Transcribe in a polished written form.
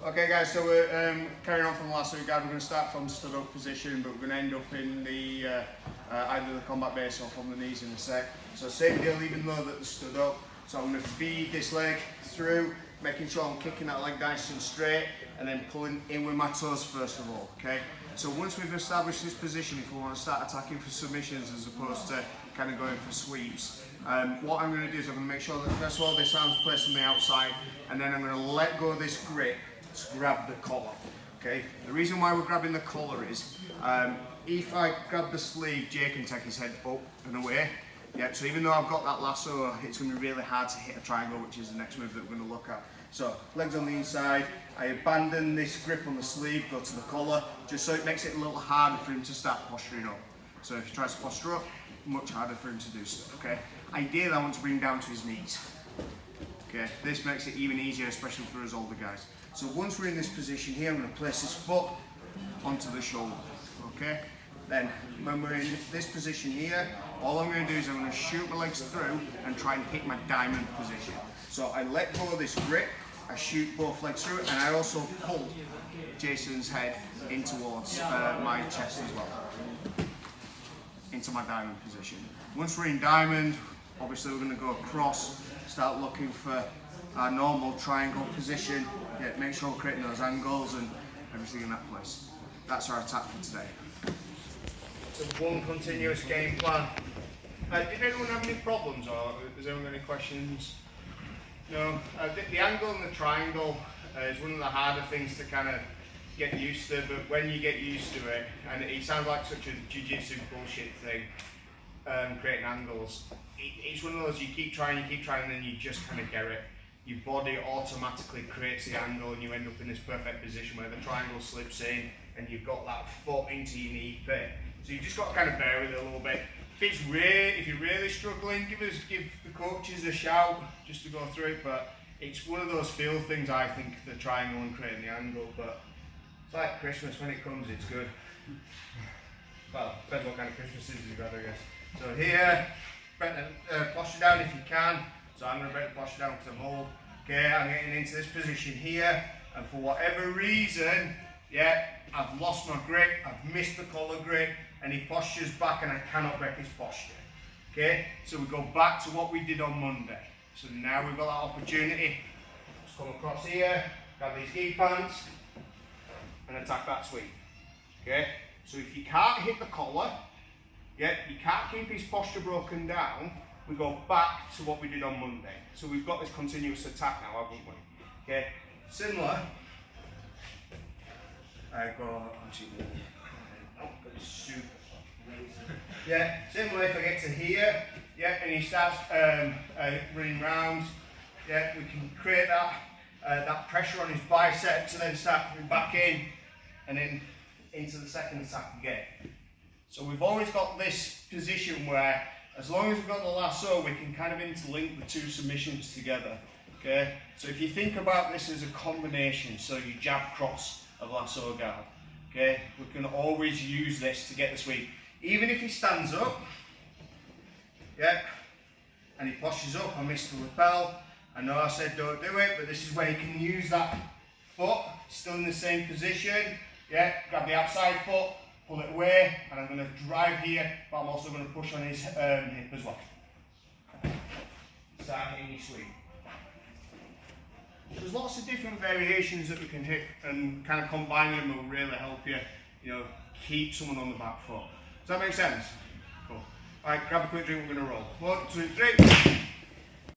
Okay guys, so we're carrying on from the lasso guard. We're going to start from stood up position, but we're going to end up in the either the combat base or from the knees in a sec. So same deal, even though that they're stood up. So I'm going to feed this leg through, making sure I'm kicking that leg nice and straight, and then pulling in with my toes first of all, okay? So once we've established this position, if we want to start attacking for submissions as opposed to kind of going for sweeps, what I'm going to do is I'm going to make sure that first of all this arm's placed on the outside, and then I'm going to let go of this grip to grab the collar, okay? The reason why we're grabbing the collar is, if I grab the sleeve, Jay can take his head up and away. Yeah, so even though I've got that lasso, it's going to be really hard to hit a triangle, which is the next move that we're going to look at. So, legs on the inside, I abandon this grip on the sleeve, go to the collar, just so it makes it a little harder for him to start posturing up. So if he tries to posture up, much harder for him to do so, okay? Ideally, I want to bring him down to his knees. Okay, this makes it even easier, especially for us older guys. So once we're in this position here, I'm going to place this foot onto the shoulder, okay? Then, when we're in this position here, all I'm going to do is I'm going to shoot my legs through and try and hit my diamond position. So I let go of this grip, I shoot both legs through, and I also pull Jason's head in towards my chest as well, into my diamond position. Once we're in diamond, obviously we're going to go across, start looking for our normal triangle position, make sure we're creating those angles and everything in that place. That's our attack for today. So one continuous game plan. Did anyone have any problems, or has anyone got any questions? No. The angle and the triangle is one of the harder things to kind of get used to, but when you get used to it, and it sounds like such a jiu-jitsu bullshit thing, creating angles, it's one of those you keep trying, and then you just kind of get it. Your body automatically creates the angle and you end up in this perfect position where the triangle slips in and you've got that foot into your knee pit. So you've just got to kind of bear with it a little bit. If you're really struggling, give the coaches a shout just to go through it, but it's one of those feel things, I think, the triangle and creating the angle, but it's like Christmas, when it comes it's good. Well, depends what kind of Christmas scissors you've got, I guess. So here, bring the posture down if you can. So I'm going to bring the posture down because I'm old. Okay, I'm getting into this position here, and for whatever reason, I've lost my grip, I've missed the collar grip, and he postures back and I cannot break his posture. Okay, so we go back to what we did on Monday. So now we've got that opportunity. Just come across here, grab these gi pants, and attack that sweep. Okay, so if you can't hit the collar, you can't keep his posture broken down, we go back to what we did on Monday. So we've got this continuous attack now, haven't we? Okay, similar. I go onto the similar if I get to here, and he starts running round, we can create that pressure on his bicep to then start coming back in and then into the second attack again. So we've always got this position where as long as we've got the lasso, we can kind of interlink the two submissions together. Okay, so if you think about this as a combination, so you jab cross of lasso guard, okay, we can always use this to get the sweep. Even if he stands up, and he postures up, I miss the lapel. I know I said don't do it, but this is where he can use that foot, still in the same position, grab the outside foot, pull it away, and I'm going to drive here, but I'm also going to push on his hip as well. Start hitting your sweep. There's lots of different variations that we can hit, and kind of combining them will really help you, keep someone on the back foot. Does that make sense? Cool. Alright, grab a quick drink, we're going to roll. 1, 2, 3.